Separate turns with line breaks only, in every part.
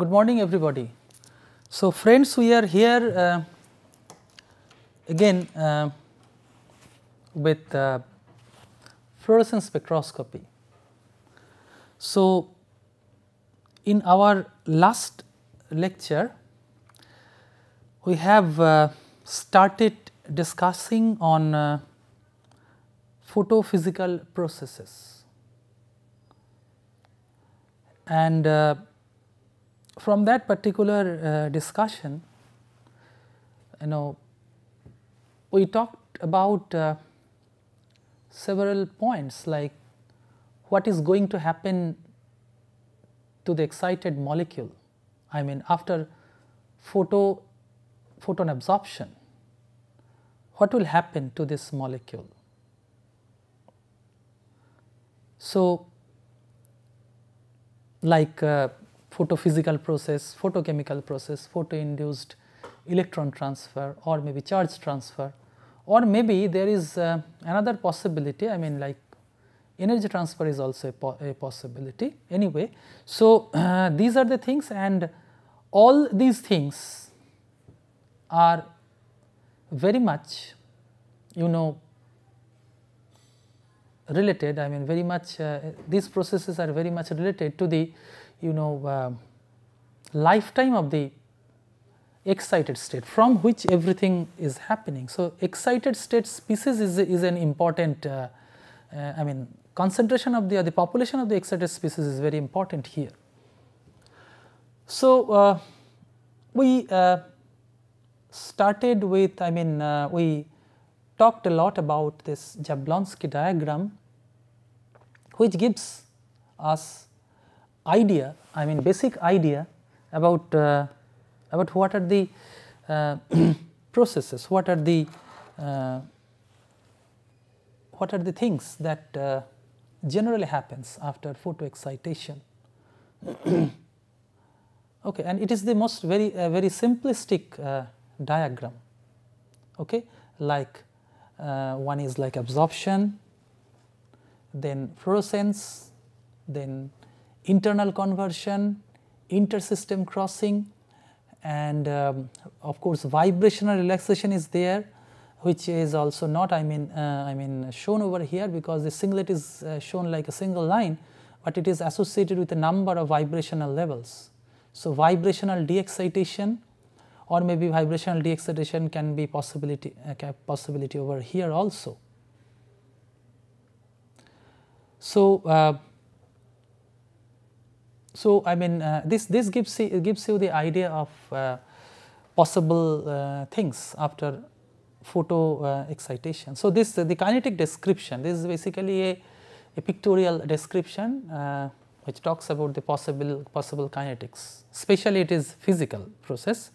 Good morning everybody. So friends, we are here again with fluorescence spectroscopy. So in our last lecture we have started discussing on photophysical processes, and from that particular discussion, we talked about several points, like what is going to happen to the excited molecule, I mean after photon absorption, what will happen to this molecule. So like photophysical process, photochemical process, photo-induced electron transfer, or maybe charge transfer, or maybe there is another possibility, I mean like energy transfer is also a possibility anyway. So these are the things, and all these things are very much related, I mean very much these processes are very much related to the lifetime of the excited state from which everything is happening. So excited state species is an important I mean concentration of the population of the excited species is very important here. So we started with, I mean we talked a lot about this Jablonski diagram, which gives us idea, I mean basic idea about what are the processes, what are the things that generally happens after photo excitation. Okay, and it is the most very simplistic diagram. Okay, like one is like absorption, then fluorescence, then internal conversion, intersystem crossing, and of course vibrational relaxation is there, which is also not I mean shown over here, because the singlet is shown like a single line, but it is associated with a number of vibrational levels. So vibrational de-excitation, or maybe vibrational de-excitation can be possibility over here also. So so I mean this gives you the idea of possible things after photo excitation. So this the kinetic description, this is basically a pictorial description which talks about the possible kinetics, especially it is physical process.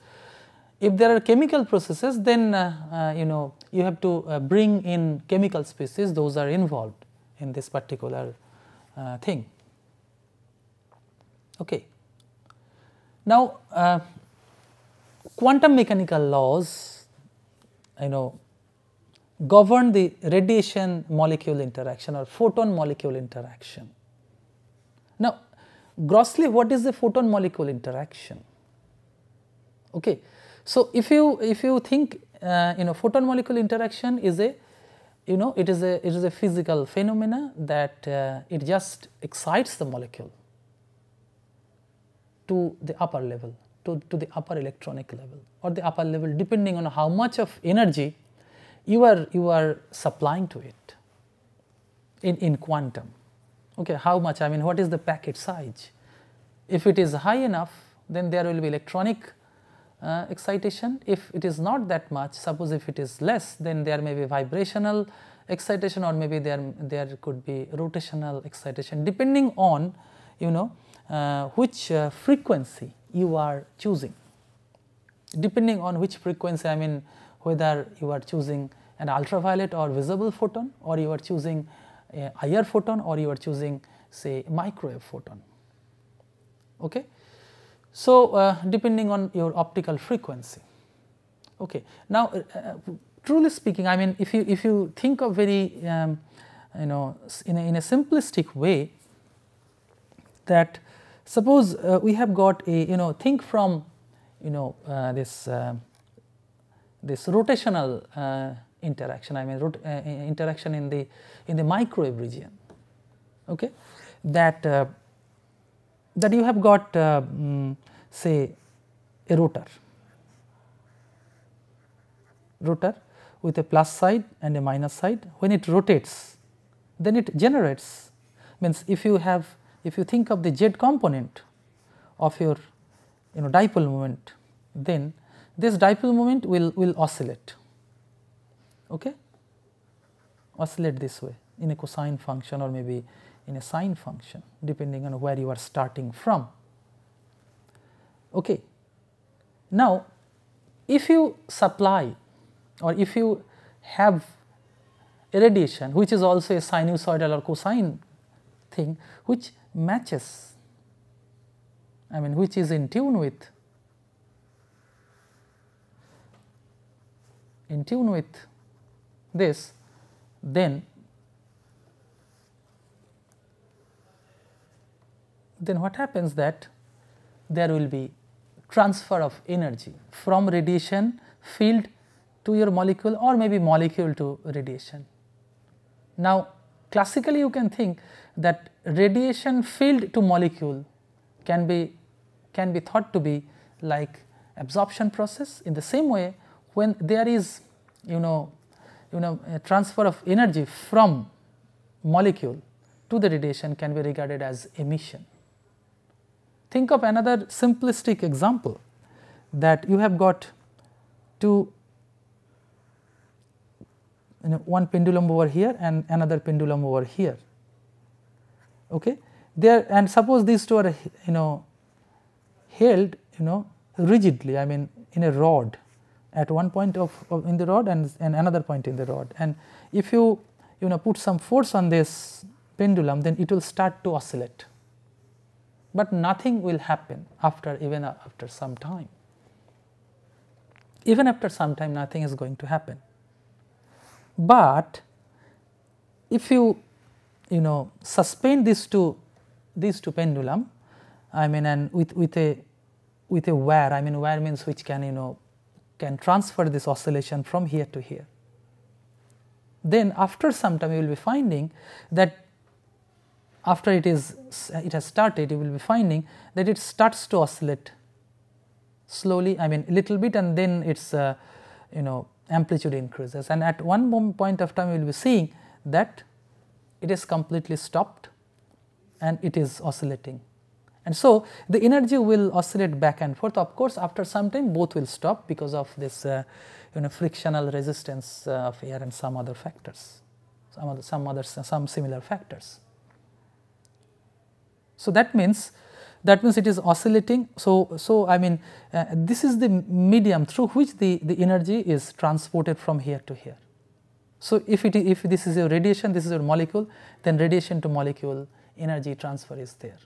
If there are chemical processes, then you have to bring in chemical species, those are involved in this particular thing. Okay. Now quantum mechanical laws govern the radiation molecule interaction or photon molecule interaction. Now grossly, what is the photon molecule interaction? Okay. So if you think photon molecule interaction is a it is a physical phenomena that it just excites the molecule to the upper level, to the upper electronic level or the upper level, depending on how much of energy you are supplying to it in quantum. Okay, how much, I mean what is the packet size? If it is high enough, then there will be electronic excitation. If it is not that much, suppose if it is less, then there may be vibrational excitation, or maybe there could be rotational excitation, depending on which frequency you are choosing. Depending on which frequency, I mean whether you are choosing an ultraviolet or visible photon, or you are choosing a IR photon, or you are choosing say microwave photon. Okay. So depending on your optical frequency. Okay. Now truly speaking, I mean if you think of very in a simplistic way, that Suppose we have got a think from this rotational interaction, I mean interaction in the microwave region, okay, that that you have got say a rotor with a plus side and a minus side. When it rotates, then it generates, means if you think of the z component of your dipole moment, then this dipole moment will oscillate, okay, oscillate this way in a cosine function or maybe in a sine function depending on where you are starting from. Okay. Now, if you supply or if you have a radiation which is also a sinusoidal or cosine thing which matches, I mean which is in tune with this, then what happens, that there will be transfer of energy from radiation field to your molecule or maybe molecule to radiation. Now, classically you can think that radiation field to molecule can be thought to be like absorption process. In the same way, when there is a transfer of energy from molecule to the radiation can be regarded as emission. Think of another simplistic example, that you have got one pendulum over here and another pendulum over here, okay, there, and suppose these two are held rigidly, I mean in a rod at one point in the rod and another point in the rod, and if you put some force on this pendulum, then it will start to oscillate, but nothing will happen even after some time. Even after some time nothing is going to happen. But if you suspend these two pendulum, I mean, and with a wire, I mean wire means which can transfer this oscillation from here to here, then after some time you will be finding that after it has started, you will be finding that it starts to oscillate slowly, I mean a little bit, and then its amplitude increases, and at one point of time you will be seeing that it is completely stopped and it is oscillating, and so the energy will oscillate back and forth. Of course, after some time both will stop because of this frictional resistance of air and some other factors, some similar factors. So that means it is oscillating. So I mean this is the medium through which the energy is transported from here to here. So if this is your radiation, this is your molecule, then radiation to molecule energy transfer is there.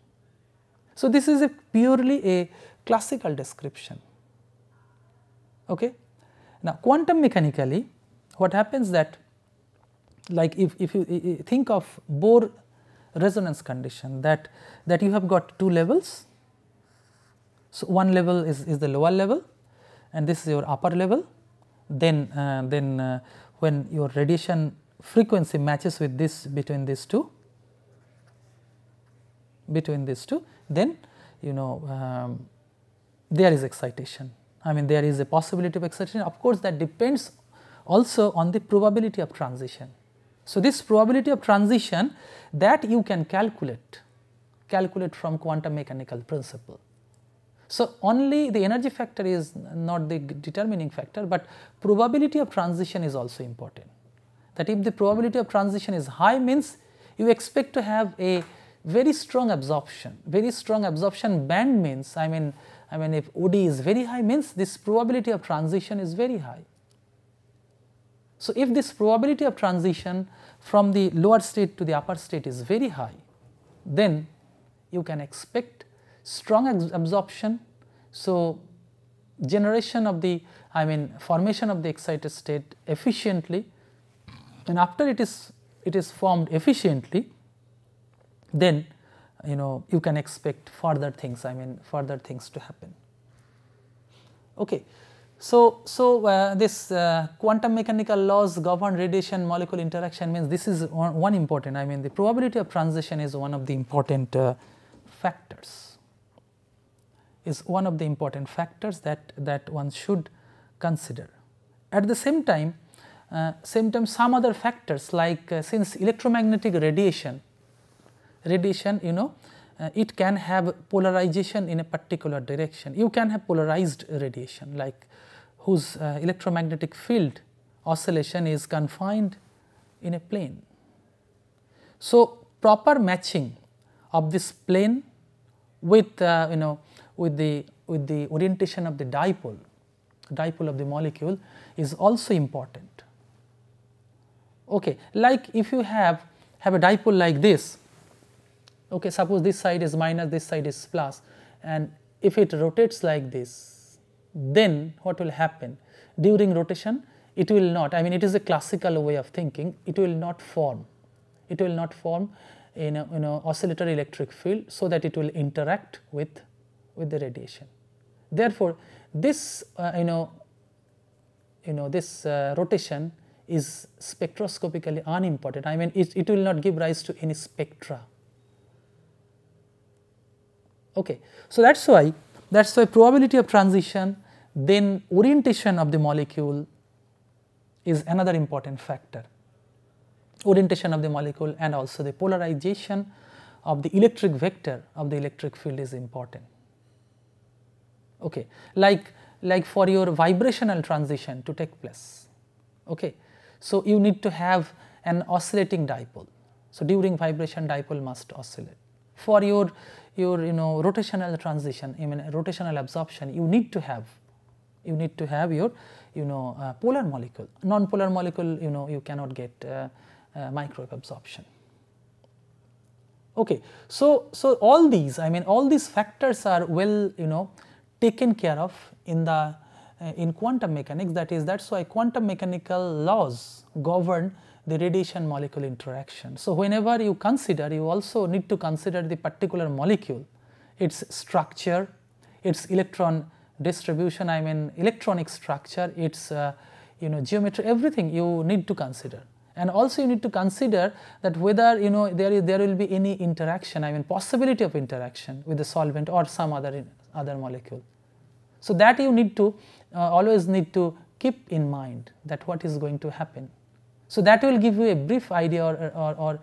So this is purely a classical description. Okay. Now quantum mechanically, what happens that, like if you think of Bohr resonance condition, that you have got two levels. So one level is the lower level and this is your upper level. Then when your radiation frequency matches with this between these two, then there is excitation. I mean there is a possibility of excitation. Of course, that depends also on the probability of transition. So this probability of transition that you can calculate from quantum mechanical principle. So only the energy factor is not the determining factor, but probability of transition is also important. That if the probability of transition is high, means you expect to have a very strong absorption. Very strong absorption band means, I mean if OD is very high, means this probability of transition is very high. So if this probability of transition from the lower state to the upper state is very high, then you can expect strong absorption. So generation of the, formation of the excited state efficiently, and after it is formed efficiently, then you can expect further things, further things to happen. Okay. So this quantum mechanical laws govern radiation molecule interaction means this is one important, the probability of transition is one of the important factors, that one should consider. At the same time, some other factors like since electromagnetic radiation it can have polarization in a particular direction. You can have polarized radiation like whose electromagnetic field oscillation is confined in a plane. So, proper matching of this plane with with the orientation of the dipole of the molecule is also important. Okay, like if you have a dipole like this, okay, suppose this side is minus, this side is plus, and if it rotates like this, then what will happen? During rotation, it will not, it is a classical way of thinking, it will not form in oscillatory electric field, so that it will interact with the radiation. Therefore, this this rotation is spectroscopically unimportant. It will not give rise to any spectra. Okay, so that's why probability of transition, then orientation of the molecule is another important factor. Orientation of the molecule and also the polarization of the electric vector of the electric field is important. Okay, like for your vibrational transition to take place. Okay, so you need to have an oscillating dipole. So during vibration, dipole must oscillate. For your rotational transition, rotational absorption, you need to have your polar molecule. Non-polar molecule, you cannot get microwave absorption. Okay, so all these factors are well taken care of in quantum mechanics. That's why quantum mechanical laws govern the radiation molecule interaction. So whenever you consider, you also need to consider the particular molecule, its structure, its electron distribution, electronic structure, its geometry, everything you need to consider. And also you need to consider that whether there will be any interaction, possibility of interaction with the solvent or some other molecule. So that you need to always need to keep in mind that what is going to happen. So that will give you a brief idea or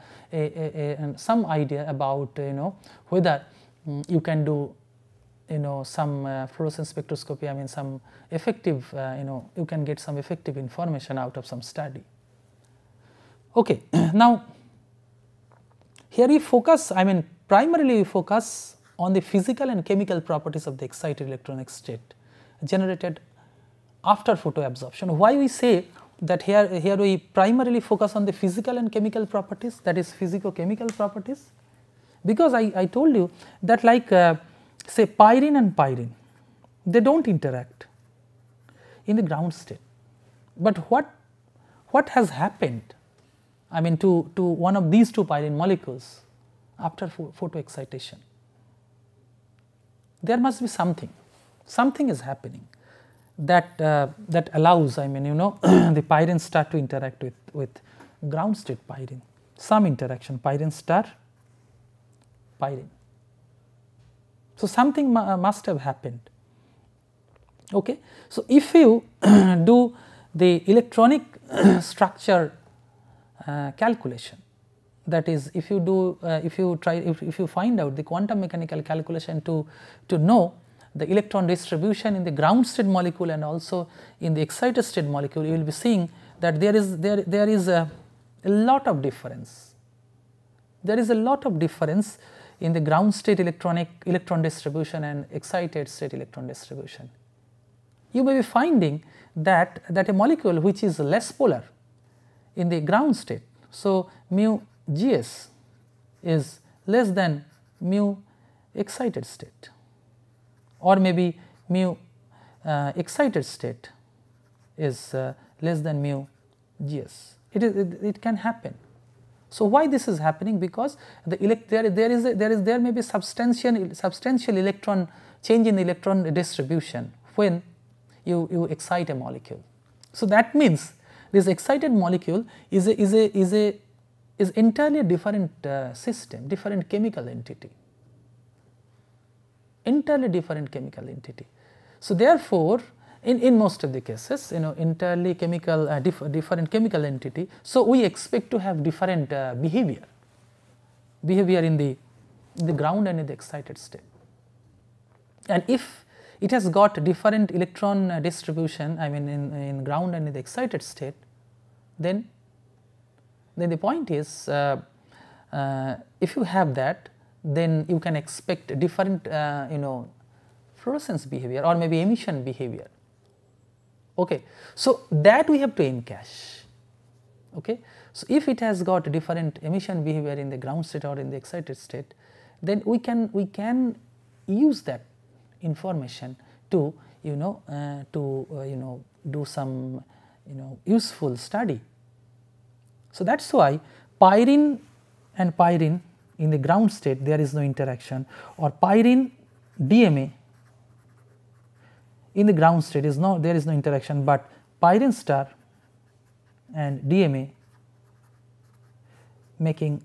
some idea about whether you can do some fluorescence spectroscopy, some effective you can get some effective information out of some study. Okay, now here we focus, primarily we focus on the physical and chemical properties of the excited electronic state generated after photoabsorption. Why we say that here we primarily focus on the physical and chemical properties, that is physico-chemical properties, because I told you that like say pyrene and pyrene, they do not interact in the ground state, but what has happened to one of these two pyrene molecules after photoexcitation? There must be something is happening that allows the pyrene star to interact with ground state pyrene, some interaction pyrene star pyrene. So something must have happened. Okay, so if you do the electronic structure calculation, that is if you find out the quantum mechanical calculation to know the electron distribution in the ground state molecule and also in the excited state molecule, you will be seeing that there is a lot of difference. There is a lot of difference in the ground state electron distribution and excited state electron distribution. You may be finding that a molecule which is less polar in the ground state, so mu Gs is less than mu excited state, or maybe mu excited state is less than mu Gs. It can happen. So, why this is happening? Because there may be substantial electron change in the electron distribution when you excite a molecule. So, that means this excited molecule is entirely a different system, different chemical entity, entirely different chemical entity. So, therefore, in most of the cases, entirely different chemical entity. So, we expect to have different behavior in the ground and in the excited state. And if it has got different electron distribution, I mean in ground and in the excited state, then the point is if you have that, then you can expect different fluorescence behavior or maybe emission behavior. Okay. So, that we have to encache. Okay. So, if it has got different emission behavior in the ground state or in the excited state, then we can use that information to do some useful study. So, that is why pyrene and pyrene in the ground state there is no interaction, or pyrene DMA in the ground state there is no interaction, but pyrene star and DMA making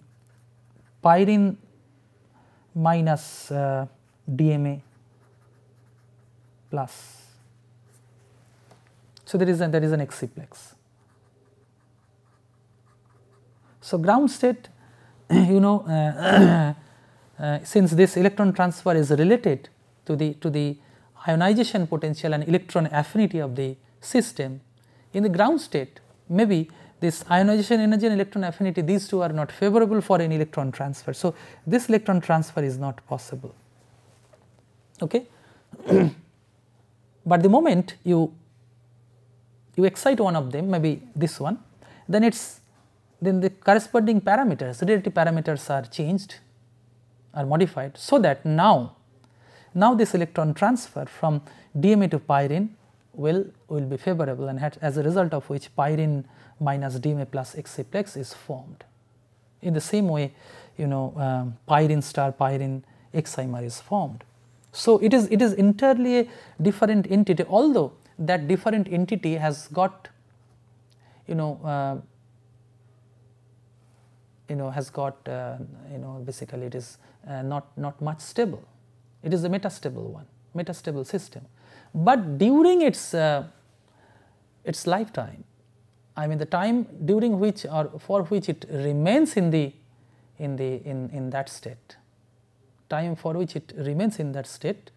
pyrene minus DMA plus. So, there is an exciplex. So, ground state since this electron transfer is related to the ionization potential and electron affinity of the system, in the ground state maybe this ionization energy and electron affinity, these two are not favorable for any electron transfer. So, this electron transfer is not possible. Okay. But the moment you excite one of them, maybe this one, then the corresponding parameters, relative parameters are changed, are modified, so that now this electron transfer from DMA to pyrene will be favorable, and as a result of which pyrene minus DMA plus exciplex is formed. In the same way, pyrene star pyrene excimier is formed. So, it is entirely a different entity, although that different entity has got basically it is not much stable. It is a metastable one, metastable system, but during its lifetime, I mean the time during which or for which it remains in that state, time for which it remains in that state,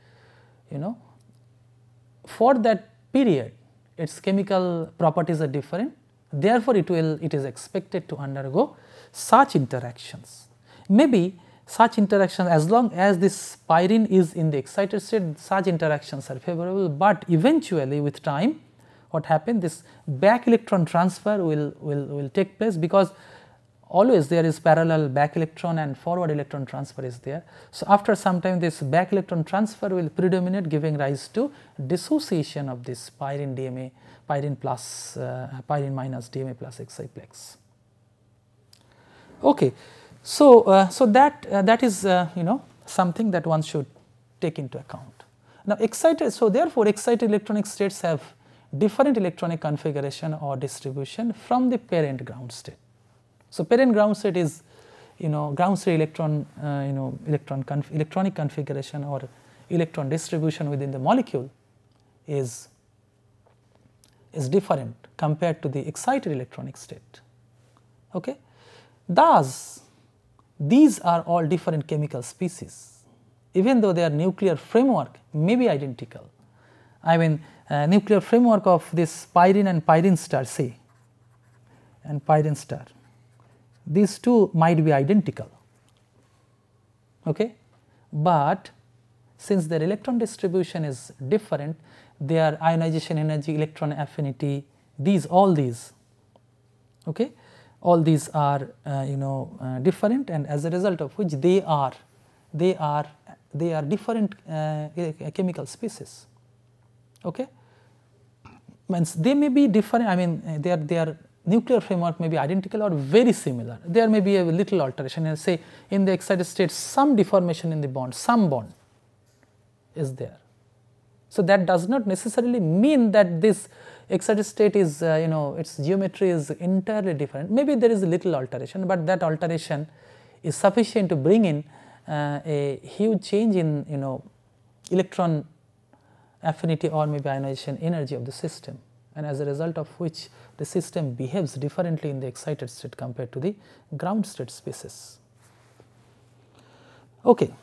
for that period its chemical properties are different. Therefore, it is expected to undergo such interactions. Maybe such interactions, as long as this pyrene is in the excited state, such interactions are favorable, but eventually with time what happens, this back electron transfer will take place, because always there is parallel back electron and forward electron transfer is there. So, after some time this back electron transfer will predominate, giving rise to dissociation of this pyrene DMA, pyrene minus DMA plus exciplex. Okay. So, that is something that one should take into account. Now, therefore, excited electronic states have different electronic configuration or distribution from the parent ground state. So, parent ground state is ground state electronic configuration or electron distribution within the molecule is different compared to the excited electronic state. Okay. Thus, these are all different chemical species, even though their nuclear framework may be identical. I mean nuclear framework of this pyrene and pyrene star, say, and pyrene star, these two might be identical, okay? But since their electron distribution is different, their ionization energy, electron affinity, all these okay, all these are different, and as a result of which they are different chemical species. Okay, means they may be different. I mean they are nuclear framework may be identical or very similar. There may be a little alteration, and say in the excited state some deformation in the bond, some bond is there. So that does not necessarily mean that this excited state is its geometry is entirely different. Maybe there is a little alteration, but that alteration is sufficient to bring in a huge change in electron affinity or maybe ionization energy of the system, and as a result of which the system behaves differently in the excited state compared to the ground state species. Okay.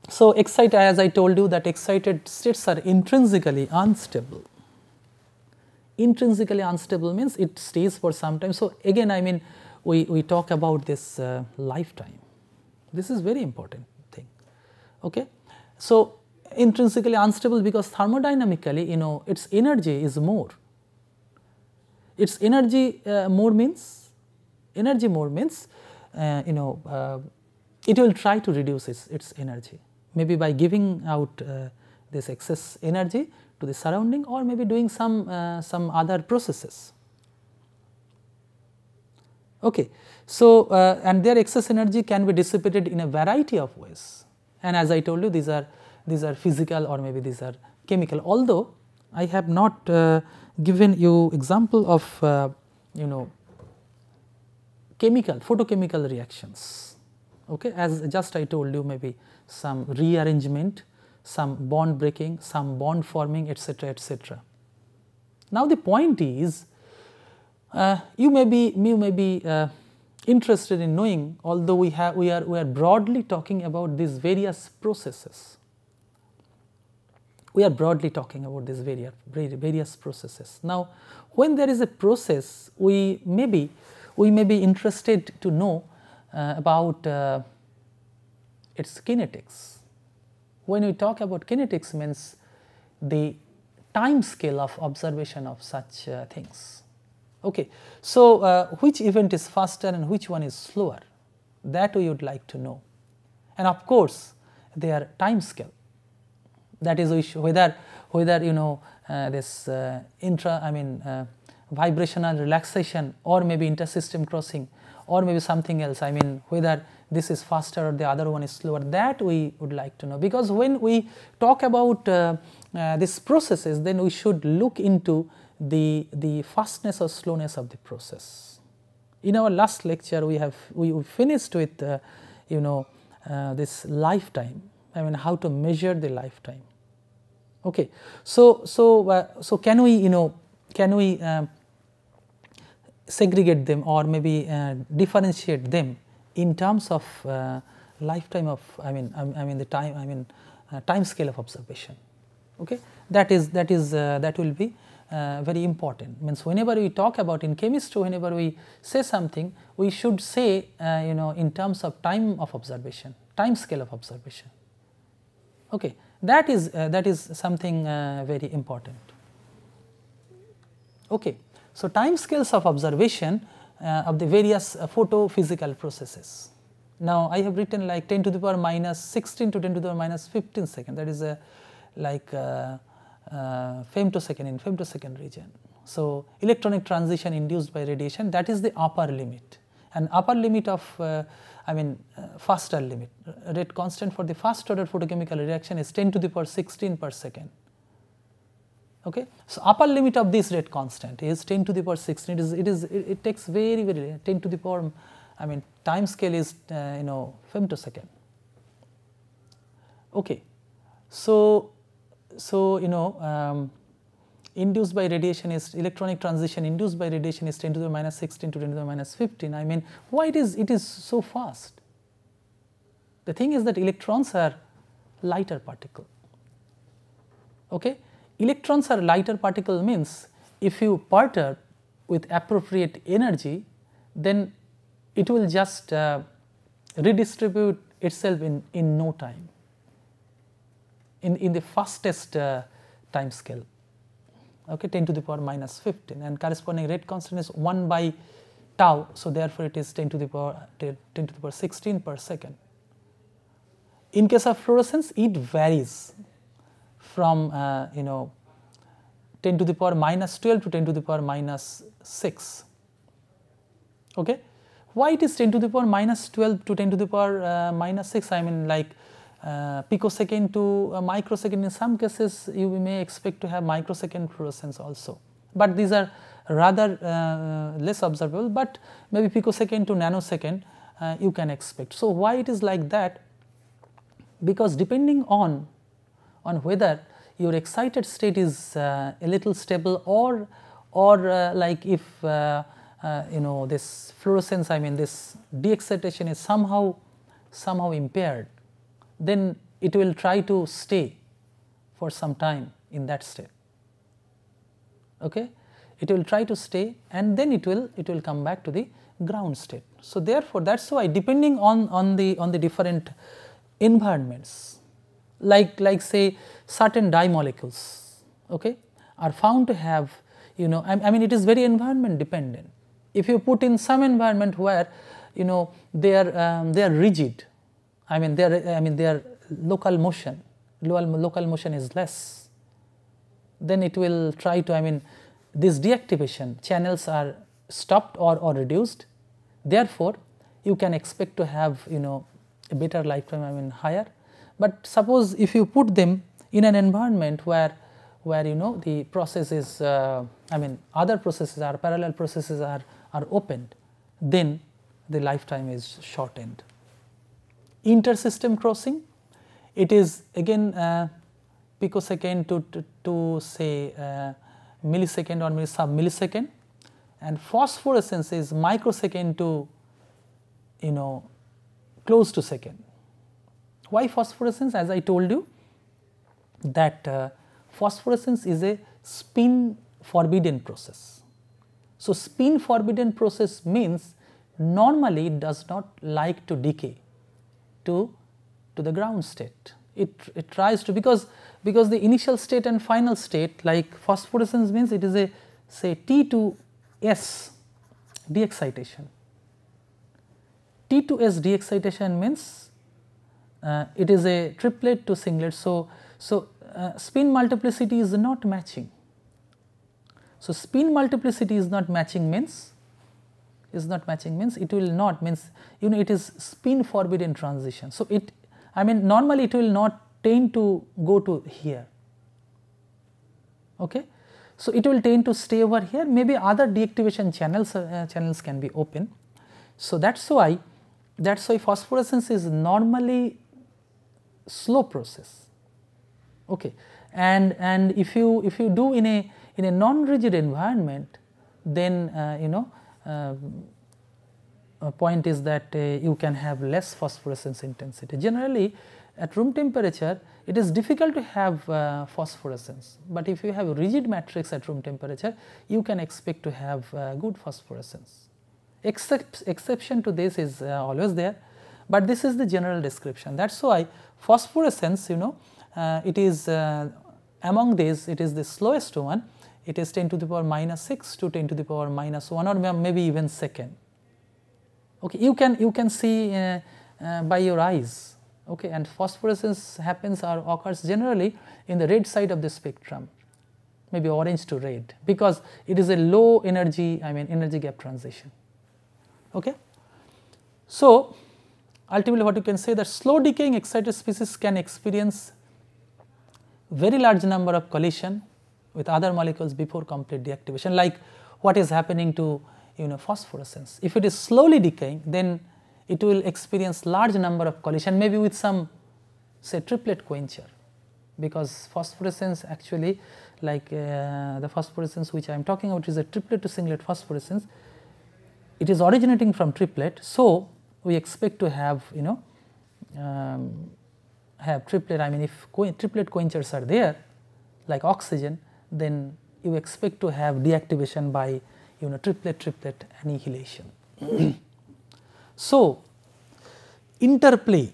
So, as I told you that excited states are intrinsically unstable. Intrinsically unstable means it stays for some time. So, again I mean we talk about this lifetime. This is very important thing. Okay. So, intrinsically unstable because thermodynamically its energy is more. Its energy more means it will try to reduce its energy, maybe by giving out this excess energy to the surrounding, or maybe doing some other processes. Okay. So, and their excess energy can be dissipated in a variety of ways, and as I told you these are physical or maybe these are chemical, although I have not given you example of photochemical reactions. Okay, as just I told you, maybe some rearrangement, some bond breaking, some bond forming, etc., etc. Now the point is, you may be interested in knowing, although we are broadly talking about these various processes. We are broadly talking about these various processes. Now, when there is a process, we may be interested to know about its kinetics. When we talk about kinetics, means the time scale of observation of such things. Okay. So, which event is faster and which one is slower, that we would like to know, and of course their time scale. That is whether this vibrational relaxation or maybe intersystem crossing or maybe something else, I mean whether this is faster or the other one is slower, that we would like to know, because when we talk about these processes, then we should look into the fastness or slowness of the process. In our last lecture we finished with this lifetime, I mean how to measure the lifetime. Okay. So can we segregate them or maybe differentiate them in terms of lifetime of time scale of observation. Okay. That will be very important. Means whenever we talk about in chemistry, whenever we say something, we should say in terms of time of observation, time scale of observation. Okay. That is something very important. Okay. So, time scales of observation of the various photophysical processes. Now, I have written like 10 to the power minus 16 to 10 to the power minus 15 second, that is like femtosecond in femtosecond region. So, electronic transition induced by radiation, that is the upper limit, and upper limit of faster limit, rate constant for the first order photochemical reaction is 10 to the power 16 per second. Okay. So, upper limit of this rate constant is 10 to the power 16. It takes very 10 to the power, time scale is femtosecond. Okay. So induced by radiation is electronic transition induced by radiation is 10 to the minus 16 to 10 to the minus 15. I mean, why it is so fast? The thing is that electrons are lighter particle. Okay. Electrons are lighter particle means if you perturb with appropriate energy, then it will just redistribute itself in no time, in the fastest time scale. Okay, 10 to the power minus 15, and corresponding rate constant is 1 by tau. So, therefore, it is 10 to the power 16 per second. In case of fluorescence, it varies from 10 10 to the power minus 12 to 10 to the power minus 6. Okay. Why it is 10 to the power minus 12 to 10 to the power minus 6? I mean, like picosecond to microsecond. In some cases you may expect to have microsecond fluorescence also, but these are rather less observable, but maybe picosecond to nanosecond you can expect. So, why it is like that? Because depending on whether your excited state is a little stable or like if you know, this fluorescence, I mean this de-excitation is somehow impaired, then it will try to stay for some time in that state. Okay, it will try to stay and then it will come back to the ground state. So, therefore, that is why depending on the different environments, like say certain dye molecules, okay, are found to have, you know, I mean it is very environment dependent. If you put in some environment where, you know, they are rigid, I mean their local motion is less, then it will try to, I mean this deactivation channels are stopped or reduced. Therefore, you can expect to have, you know, a better lifetime, I mean higher. But suppose if you put them in an environment where you know the process is I mean other processes are parallel processes are opened, then the lifetime is shortened. Intersystem crossing, it is again picosecond to say millisecond or sub-millisecond, and phosphorescence is microsecond to, you know, close to second. Why phosphorescence? As I told you that phosphorescence is a spin forbidden process. So, spin forbidden process means normally it does not like to decay to the ground state. It tries to, because the initial state and final state, like phosphorescence means it is a say T to S de-excitation. T to S de-excitation means it is a triplet to singlet. So, spin multiplicity is not matching. So, spin multiplicity is not matching means it will not means, you know, it is spin forbidden transition. So, it, I mean normally it will not tend to go to here. Okay. So, it will tend to stay over here, maybe other deactivation channels can be open. So, that is why phosphorescence is normally slow process. Okay. And if you do in a non-rigid environment, then you know point is that you can have less phosphorescence intensity. Generally at room temperature it is difficult to have phosphorescence, but if you have a rigid matrix at room temperature you can expect to have good phosphorescence. Exception to this is always there, but this is the general description. That is why phosphorescence, you know, it is among these it is the slowest one. It is 10 to the power minus 6 to 10 to the power minus 1 or maybe even second. Okay, you can see by your eyes. Okay, and phosphorescence happens or occurs generally in the red side of the spectrum, maybe orange to red, because it is a low energy, I mean energy gap transition. Okay. So, ultimately what you can say that slow decaying excited species can experience very large number of collision with other molecules before complete deactivation, like what is happening to, you know, phosphorescence. If it is slowly decaying, then it will experience large number of collision, maybe with some say triplet quencher, because phosphorescence actually, like the phosphorescence which I am talking about is a triplet to singlet phosphorescence. It is originating from triplet, so we expect to have, you know, have triplet. I mean if triplet quenchers are there like oxygen, then you expect to have deactivation by, you know, triplet annihilation. So, interplay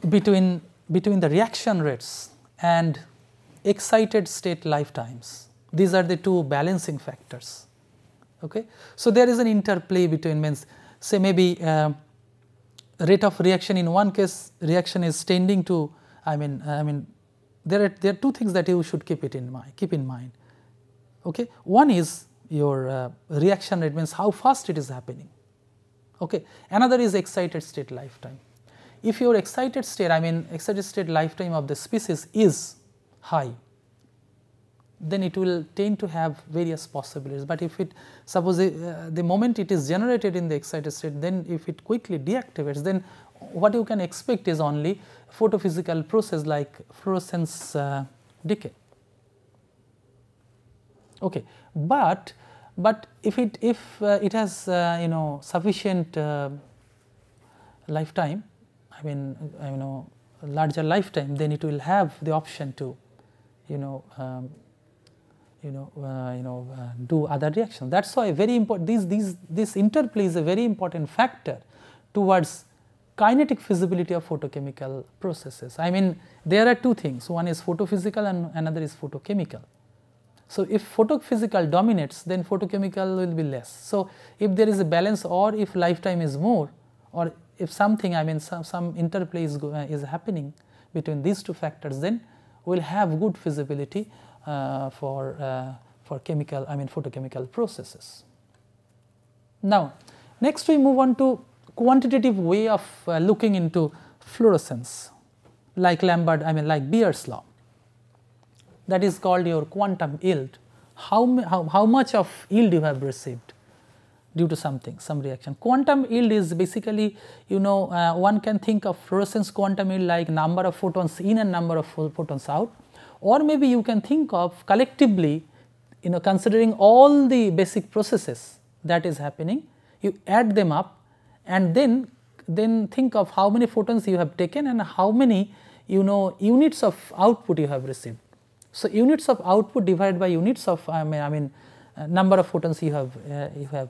between the reaction rates and excited state lifetimes, these are the two balancing factors. Okay. So, there is an interplay between, means say maybe rate of reaction in one case reaction is tending to, I mean there are two things that you should keep in mind. Okay. One is your reaction rate, means how fast it is happening. Okay. Another is excited state lifetime. If your excited state, I mean excited state lifetime of the species is high, then it will tend to have various possibilities. But if it, suppose the moment it is generated in the excited state, then if it quickly deactivates, then what you can expect is only photophysical process like fluorescence decay. Okay. But if it has sufficient lifetime, I mean larger lifetime, then it will have the option to do other reactions. That is why very important, this interplay is a very important factor towards kinetic feasibility of photochemical processes. I mean there are two things, one is photophysical and another is photochemical. So, if photophysical dominates, then photochemical will be less. So, if there is a balance, or if lifetime is more, or if something, I mean some interplay is happening between these two factors, then we will have good feasibility for chemical, I mean photochemical processes. Now, next we move on to quantitative way of looking into fluorescence, like like Beer's law. That is called your quantum yield. How much of yield you have received due to some reaction. Quantum yield is basically, one can think of fluorescence quantum yield like number of photons in and number of photons out, or maybe you can think of collectively, considering all the basic processes that is happening, you add them up and then think of how many photons you have taken and how many units of output you have received. So, units of output divided by units of number of photons you have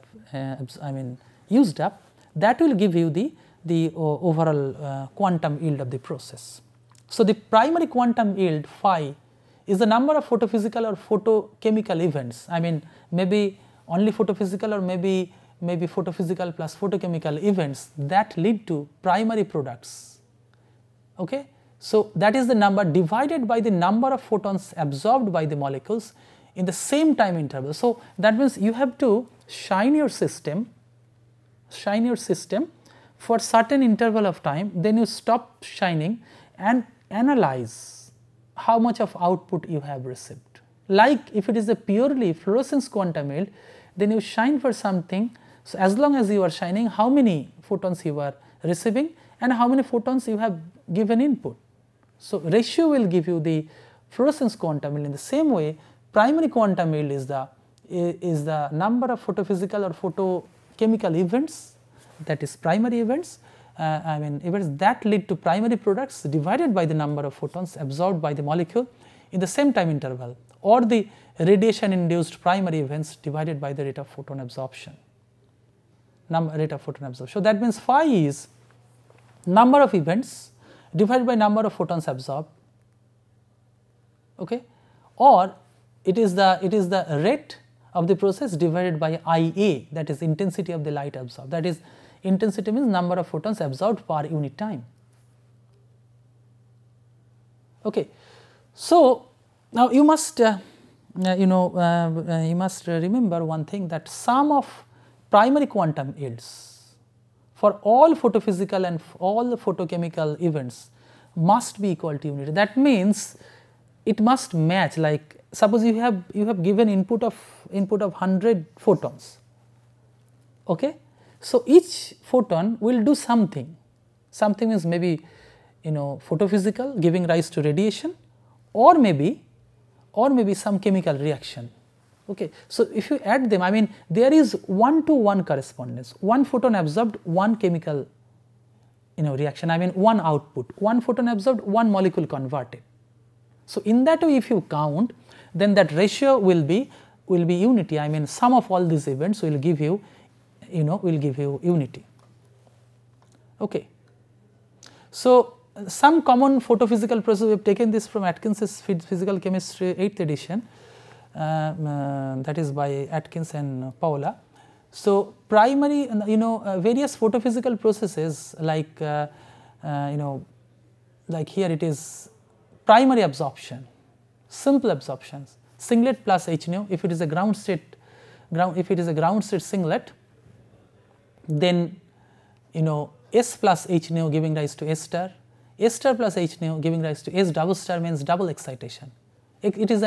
used up, that will give you the overall quantum yield of the process. So, the primary quantum yield phi is the number of photophysical or photochemical events, I mean maybe only photophysical or maybe photophysical plus photochemical events that lead to primary products. Okay. So, that is the number divided by the number of photons absorbed by the molecules in the same time interval. So, that means you have to shine your system for certain interval of time, then you stop shining and analyze how much of output you have received. Like if it is a purely fluorescence quantum yield, then you shine for something. So, as long as you are shining, how many photons you are receiving and how many photons you have given input. So, ratio will give you the fluorescence quantum yield. In the same way, primary quantum yield is the number of photophysical or photochemical events, that is primary events, events that lead to primary products divided by the number of photons absorbed by the molecule in the same time interval, or the radiation induced primary events divided by the rate of photon absorption. So, that means phi is number of events divided by number of photons absorbed, okay, or it is the rate of the process divided by IA, that is intensity of the light absorbed, that is intensity means number of photons absorbed per unit time. Okay. So, now you must remember one thing, that sum of primary quantum yields for all photophysical and all the photochemical events must be equal to unity. That means it must match, like suppose you have given input of 100 photons, okay. So, each photon will do something means maybe photophysical giving rise to radiation, or maybe some chemical reaction. Okay. So, if you add them, I mean there is 1-to-1 correspondence, one photon absorbed, one chemical reaction, I mean one output, one photon absorbed, one molecule converted. So, in that way if you count, then that ratio will be unity, I mean sum of all these events will give you unity. Okay. So, some common photophysical process, we have taken this from Atkins's Physical Chemistry 8th edition, that is by Atkins and Paula. So, primary various photophysical processes like like here it is primary absorption, simple absorptions, singlet plus H nu. If it is a ground state singlet, then S plus H nu giving rise to S star plus H nu giving rise to S double star means double excitation. It is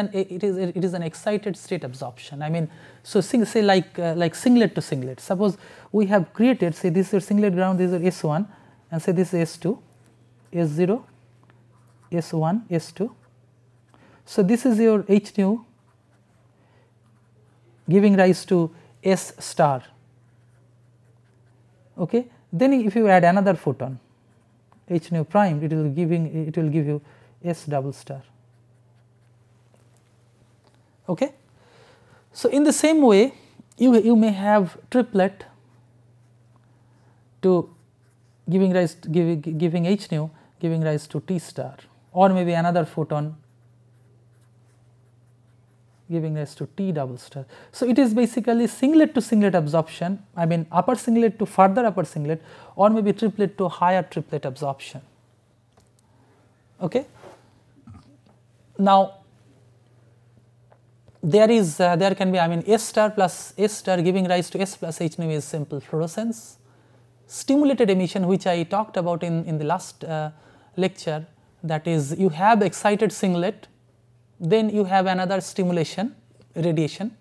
an excited state absorption. I mean, so say like singlet to singlet. Suppose we have created, say this is singlet ground, this is S1, and say this is S2, S0, S1, S2. So this is your H nu giving rise to S star. Okay. Then if you add another photon, H nu prime, it will give you S double star. Okay. So in the same way, you may have triplet to giving H nu giving rise to T star, or maybe another photon giving rise to T double star. So it is basically singlet to singlet absorption, I mean upper singlet to further upper singlet, or maybe triplet to higher triplet absorption. Okay. Now there can be, I mean, S star plus S star giving rise to S plus H nu is simple fluorescence. Stimulated emission, which I talked about in the last lecture, that is, you have excited singlet, then you have another stimulation radiation.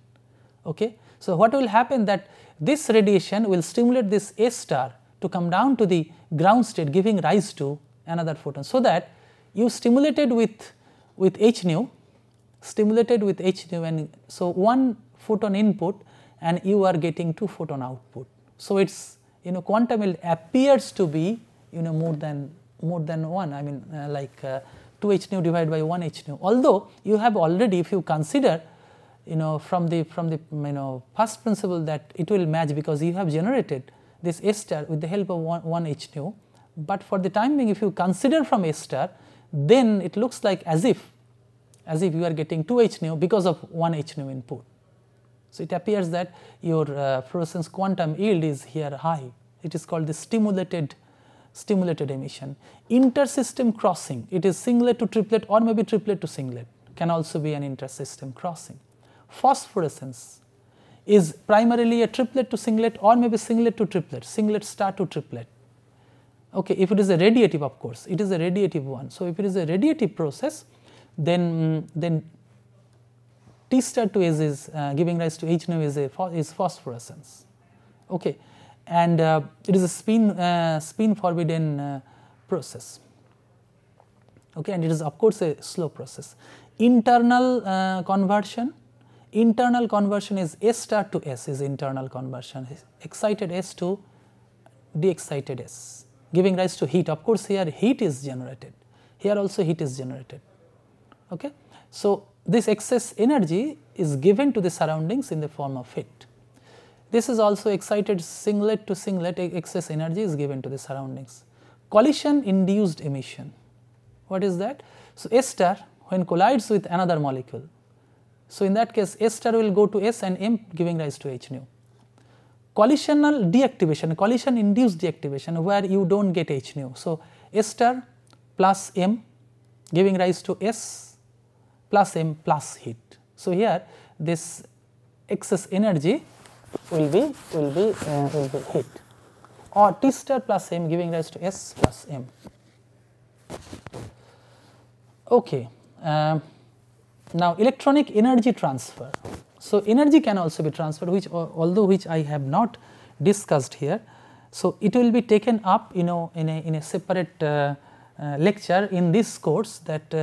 Okay. So what will happen, that this radiation will stimulate this S star to come down to the ground state, giving rise to another photon. So that you stimulated with H nu, and so one photon input and you are getting 2 photon output. So it's quantum it appears to be more than 1, I mean like 2 H nu divided by 1 H nu, although you have already, if you consider from the first principle, that it will match because you have generated this S star with the help of 1 H nu, but for the time being if you consider from S star, then it looks like as if you are getting 2 H nu because of 1 H nu input. So it appears that your fluorescence quantum yield is here high. It is called the stimulated emission. Intersystem crossing, it is singlet to triplet or maybe triplet to singlet, can also be an intersystem crossing. Phosphorescence is primarily a triplet to singlet or maybe singlet to triplet, singlet star to triplet. Okay, if it is a radiative, of course, it is a radiative one. So if it is a radiative process, then T star to S is giving rise to H nu is phosphorescence. Okay, and it is a spin forbidden process. Okay, and it is of course a slow process. Internal conversion is S star to S is internal conversion, excited S to de-excited S, giving rise to heat. Of course here heat is generated, here also heat is generated. Okay. So this excess energy is given to the surroundings in the form of heat. This is also excited singlet to singlet, excess energy is given to the surroundings. Collision induced emission, what is that? So S star when collides with another molecule, so in that case S star will go to S and M giving rise to H nu. Collisional deactivation, collision induced deactivation, where you do not get H nu. So S star plus M giving rise to S plus M plus heat. So here this excess energy will be heat, or T star plus M giving rise to S plus M. Okay. Now electronic energy transfer. So energy can also be transferred, which I have not discussed here. So it will be taken up in a separate lecture in this course, that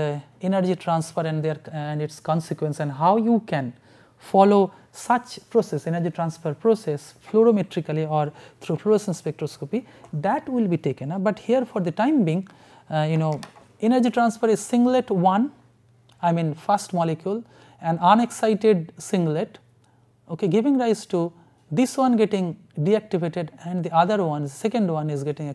energy transfer and its consequence, and how you can follow such process, energy transfer process, fluorometrically or through fluorescence spectroscopy, that will be taken up. But here for the time being, energy transfer is singlet 1, I mean first molecule, and unexcited singlet, okay, giving rise to this one getting deactivated and the other one, second one, is getting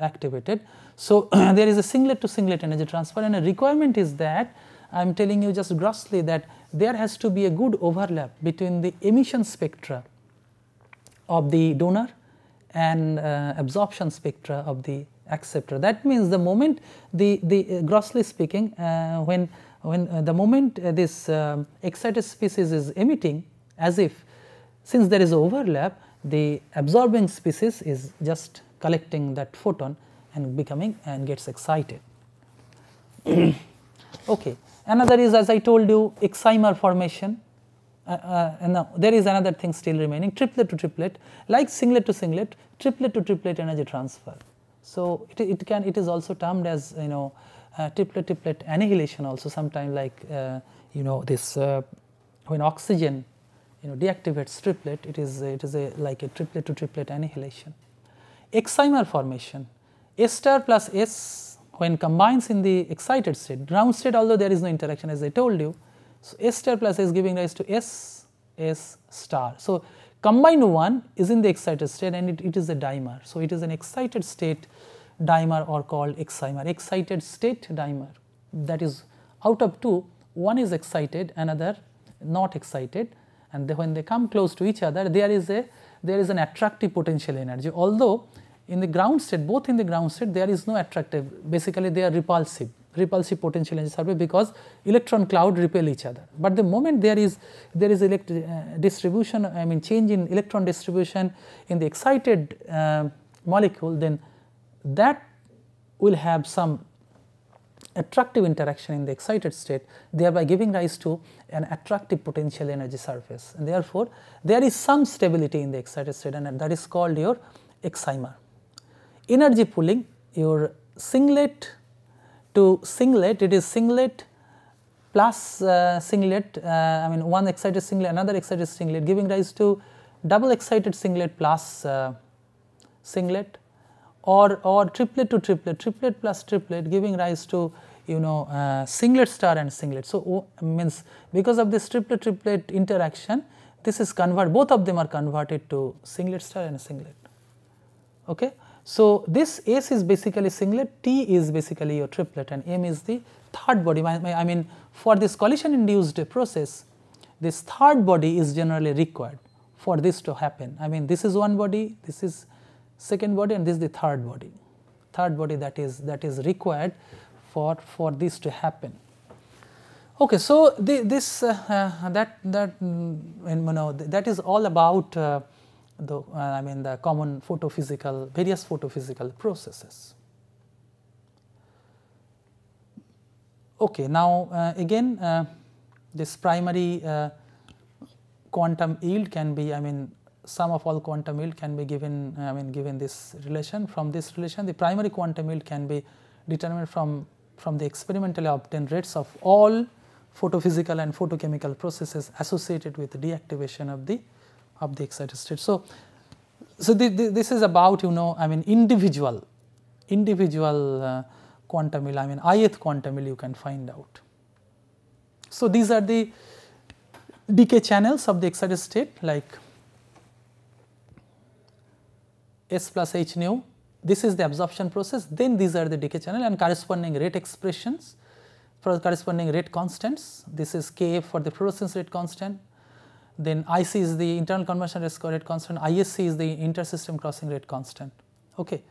activated. So there is a singlet to singlet energy transfer, and a requirement is that I am telling you just grossly that there has to be a good overlap between the emission spectra of the donor and absorption spectra of the acceptor. That means the moment grossly speaking, when when the moment this excited species is emitting, as if since there is overlap, the absorbing species is just collecting that photon and becoming and gets excited. Okay. Another is, as I told you, excimer formation. And now there is another thing still remaining, triplet to triplet, like singlet to singlet, triplet to triplet energy transfer. So it is also termed as, you know, triplet annihilation also, sometime like you know, this when oxygen, you know, deactivates triplet, it is like a triplet to triplet annihilation. Excimer formation, S star plus S when combines in the excited state, ground state, although there is no interaction, as I told you. So S star plus S giving rise to S star. So combined one is in the excited state and it is a dimer. So it is an excited state dimer, or called excimer, excited state dimer. That is, out of two, one is excited, another not excited, and when they come close to each other, there is an attractive potential energy. Although in the ground state, both in the ground state, there is no attractive. Basically, they are repulsive potential energy surface, because electron cloud repel each other. But the moment there is distribution, I mean change in electron distribution in the excited molecule, then that will have some attractive interaction in the excited state, thereby giving rise to an attractive potential energy surface, and therefore there is some stability in the excited state, and that is called your excimer. Energy pooling, your singlet to singlet, it is singlet plus singlet, I mean one excited singlet, another excited singlet, giving rise to double excited singlet plus singlet, or triplet to triplet, triplet plus triplet, giving rise to, you know, singlet star and singlet. So means because of this triplet interaction, this is both of them are converted to singlet star and singlet. Okay. So this S is basically singlet, T is basically your triplet, and M is the third body. I mean, for this collision induced process, this third body is generally required for this to happen. I mean, this is one body, this is second body, and this is the third body that is required for this to happen. Okay, so that is all about the common various photophysical processes. Okay, now again this primary quantum yield can be, sum of all quantum yield can be given, given this relation. From this relation, the primary quantum yield can be determined from the experimentally obtained rates of all photophysical and photochemical processes associated with the deactivation of the excited state. So this is about, individual quantum yield, ith quantum yield you can find out. So these are the decay channels of the excited state, like S plus h nu. This is the absorption process. Then these are the decay channel and corresponding rate expressions for corresponding rate constants. This is Kf for the fluorescence rate constant. Then IC is the internal conversion rate constant. ISC is the intersystem crossing rate constant. Okay.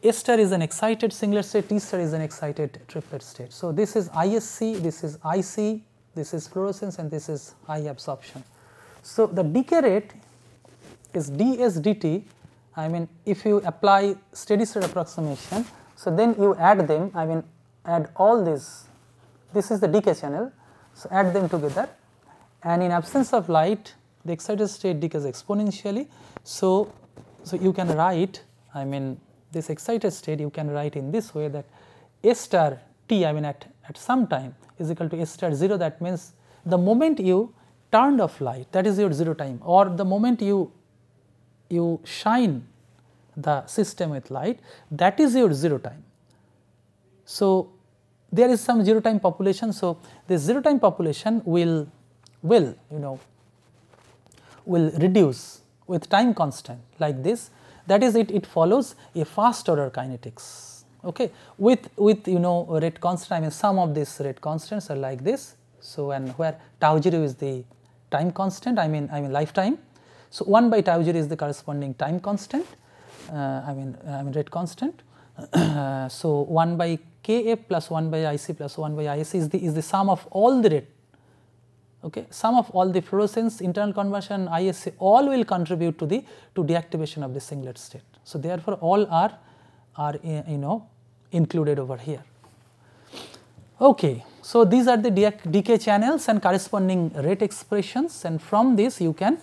S star is an excited singlet state. T star is an excited triplet state. So this is ISC. This is IC. This is fluorescence, and this is I absorption. So the decay rate is ds dt. If you apply steady state approximation, so then you add them, add all this. This is the decay channel, so add them together, and in absence of light, the excited state decays exponentially. So you can write, this excited state you can write in this way, that S star t, at some time is equal to S star 0. That means the moment you turned off light, that is your 0 time, or the moment you shine the system with light, that is your 0 time. So there is some 0 time population. So this 0 time population will reduce with time constant like this. That is, it follows a first order kinetics. Okay, with rate constant. Some of these rate constants are like this. So, and where tau 0 is the time constant, lifetime. So 1 by tau 0 is the corresponding time constant, rate constant. So 1 by Kf plus 1 by Ic plus 1 by Isc is the sum of all the rate, okay, sum of all the fluorescence, internal conversion, ISC, all will contribute to deactivation of the singlet state. So therefore all are included over here. Okay, so these are the decay channels and corresponding rate expressions, and from this you can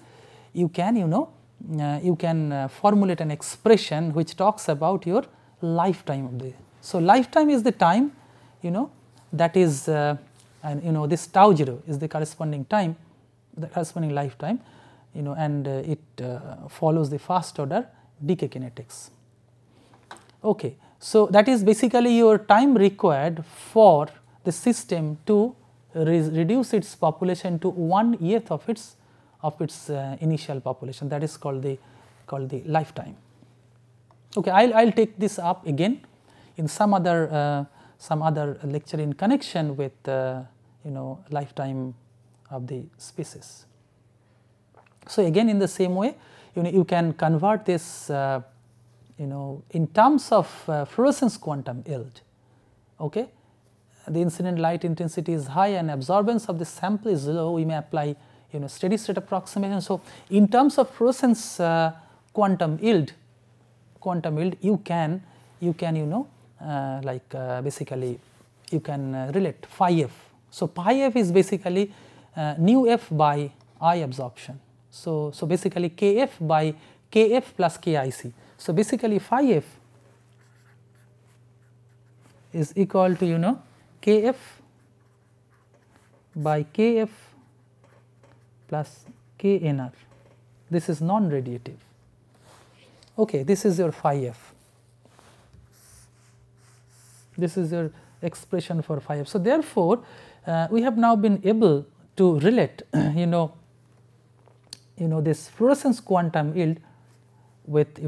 formulate an expression which talks about your lifetime of the. So lifetime is the time that is and this tau 0 is the corresponding time, the corresponding lifetime, and it follows the first order decay kinetics. Okay, so that is basically your time required for the system to reduce its population to 1/8 of its initial population. That is called the lifetime. Okay, I'll take this up again in some other lecture in connection with lifetime of the species. So again, in the same way, you can convert this in terms of fluorescence quantum yield. Okay, the incident light intensity is high and absorbance of the sample is low. We may apply steady state approximation. So in terms of fluorescence quantum yield, you can basically you can relate phi f. So pi f is basically nu f by I absorption. So basically kf by kf plus kic. So basically phi f is equal to kf by kf plus knr. This is non-radiative. Okay, this is your phi f. This is your expression for phi f. So therefore, we have now been able to relate this fluorescence quantum yield with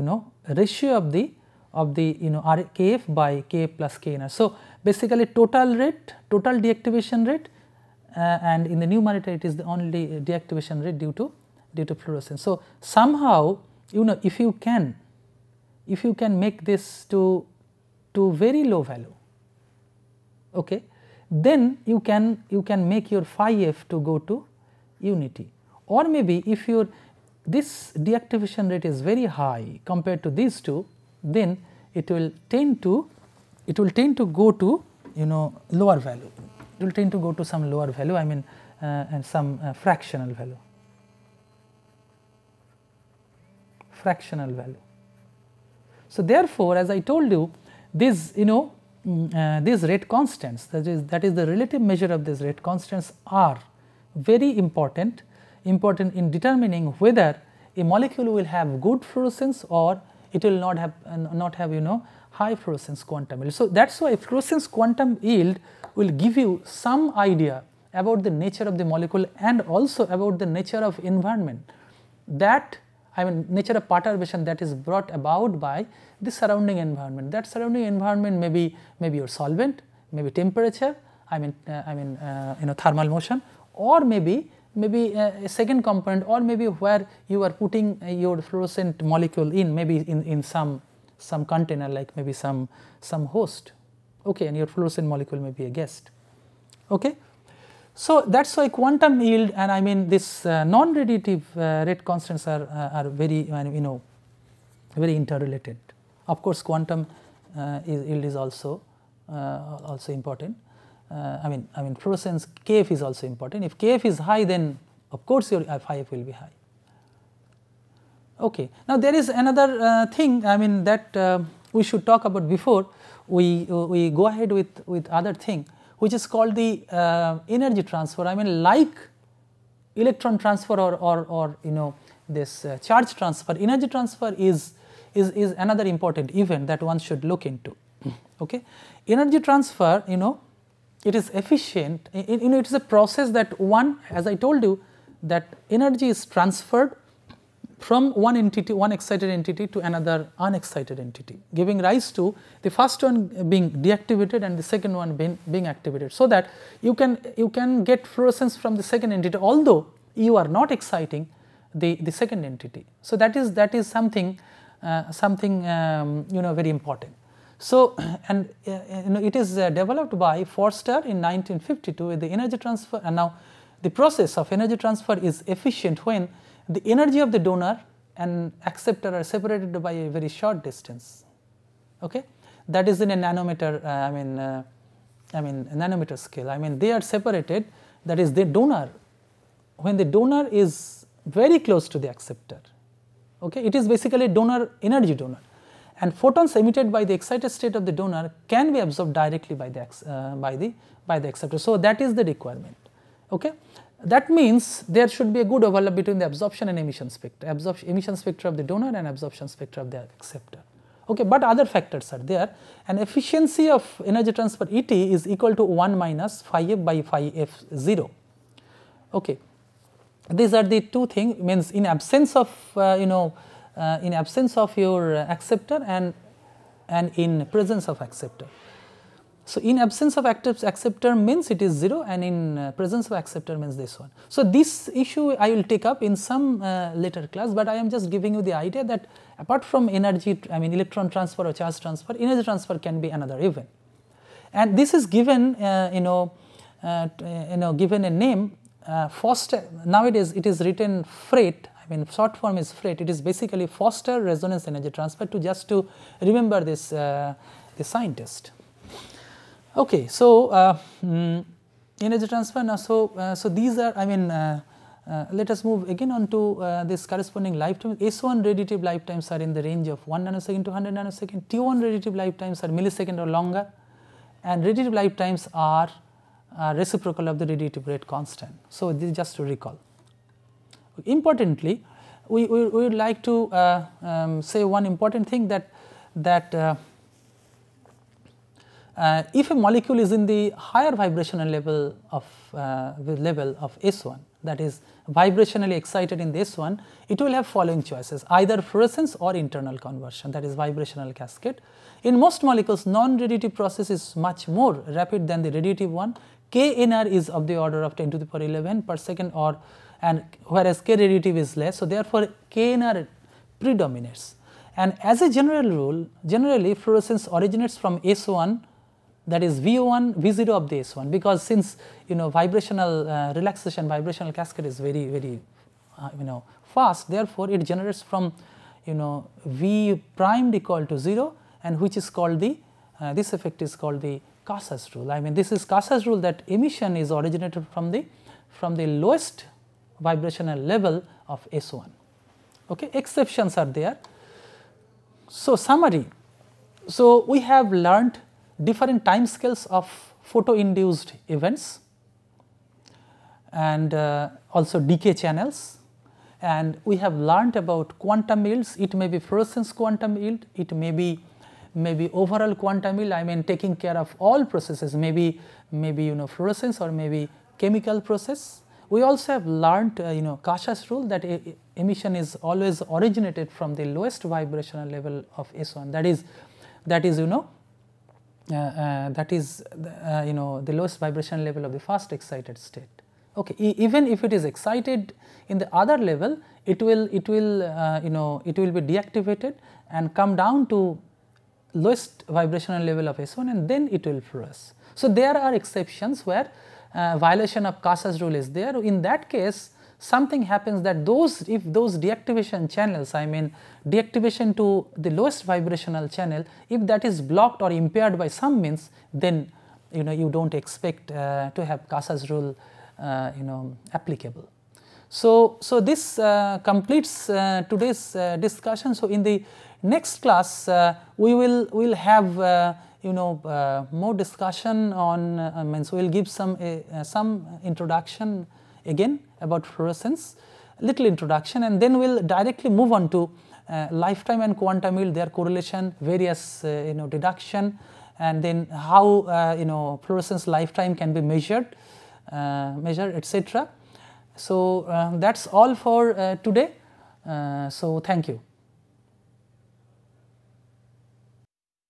ratio of the kf by kf plus knr. So basically total rate, total deactivation rate, and in the numerator it is the only deactivation rate due to fluorescence. So somehow if you can make this to very low value, okay, then you can make your phi f to go to unity, or maybe if this deactivation rate is very high compared to these two, then it will tend to go to lower value. It will tend to go to some lower value, I mean and some fractional value. So therefore, as I told you, these these rate constants, that is the relative measure of these rate constants, are very important in determining whether a molecule will have good fluorescence or it will not have high fluorescence quantum yield. So that's why fluorescence quantum yield will give you some idea about the nature of the molecule and also about the nature of environment, that nature of perturbation that is brought about by the surrounding environment. That surrounding environment may be your solvent, maybe temperature, thermal motion, or maybe a second component, or maybe where you are putting your fluorescent molecule in, maybe in some container, like maybe some host, okay, and your fluorescent molecule may be a guest. Okay, so that's why quantum yield and this non-radiative rate constants are very very interrelated. Of course, quantum yield is also important. Fluorescence kf is also important. If kf is high, then of course your phi f will be high. Okay. Now there is another thing that we should talk about before we go ahead with other thing, which is called the energy transfer. Like electron transfer or this charge transfer, energy transfer is another important event that one should look into. Okay, energy transfer, it is efficient. It is a process that as I told you, that energy is transferred from one excited entity to another unexcited entity, giving rise to the first one being deactivated and the second one being activated, so that you can get fluorescence from the second entity, although you are not exciting the second entity. So that is something very important. So, and it is developed by Forster in 1952 with the energy transfer, and now the process of energy transfer is efficient when the energy of the donor and acceptor are separated by a very short distance. Okay, that is in a nanometer. Nanometer scale. They are separated. That is, the donor, when the donor is very close to the acceptor. Okay, it is basically a donor, energy donor, and photons emitted by the excited state of the donor can be absorbed directly by the acceptor. So that is the requirement. Okay, that means there should be a good overlap between the absorption and emission spectra, emission spectra of the donor and absorption spectra of the acceptor. Okay, but other factors are there, and efficiency of energy transfer ET is equal to 1 minus phi f by phi f 0. Okay, these are the two things, means in absence of in absence of your acceptor and in presence of acceptor. So, in absence of acceptor means it is 0, and in presence of acceptor means this one. So, this issue I will take up in some later class, but I am just giving you the idea that apart from energy, electron transfer or charge transfer, energy transfer can be another event. And this is given given a name Foster. Nowadays it is written FRET, short form is FRET. It is basically Foster resonance energy transfer, to remember this the scientist. Okay, so energy transfer now. So these are, let us move again on to this corresponding lifetime. S1 radiative lifetimes are in the range of 1 nanosecond to 100 nanosecond. T1 radiative lifetimes are millisecond or longer, and radiative lifetimes are reciprocal of the radiative rate constant. So this is just to recall. Importantly, we would like to say one important thing, that if a molecule is in the higher vibrational level of S1, that is vibrationally excited in the S1, it will have following choices: either fluorescence or internal conversion, that is vibrational cascade. In most molecules, non-radiative process is much more rapid than the radiative one. KNR is of the order of 10 to the power 11 per second, and whereas K radiative is less. So therefore KNR predominates, and as a general rule, generally fluorescence originates from S1, that is V1 V0 of the S1, because since vibrational relaxation, vibrational cascade is very fast, therefore it generates from V primed equal to 0, and which is called the this effect is called the Casas rule. This is Casas rule, that emission is originated from the lowest vibrational level of S1. Okay, exceptions are there. So summary. So we have learnt different time scales of photo-induced events, and also decay channels, and we have learnt about quantum yields. It may be fluorescence quantum yield, it may be overall quantum yield, taking care of all processes, maybe fluorescence or maybe chemical process. We also have learnt Casas rule, that emission is always originated from the lowest vibrational level of S1, that is the lowest vibrational level of the fast excited state. Okay, even if it is excited in the other level, it will be deactivated and come down to lowest vibrational level of S1, and then it will fluoresce. So there are exceptions where violation of Casas rule is there. In that case, something happens, that if those deactivation channels, deactivation to the lowest vibrational channel, if that is blocked or impaired by some means, then you don't expect to have Casas rule applicable. So this completes today's discussion. So in the next class we will have more discussion on so we will give some introduction again about fluorescence, little introduction, and then we will directly move on to lifetime and quantum yield, their correlation, various deduction, and then how fluorescence lifetime can be measured etc. So that's all for today. So thank you.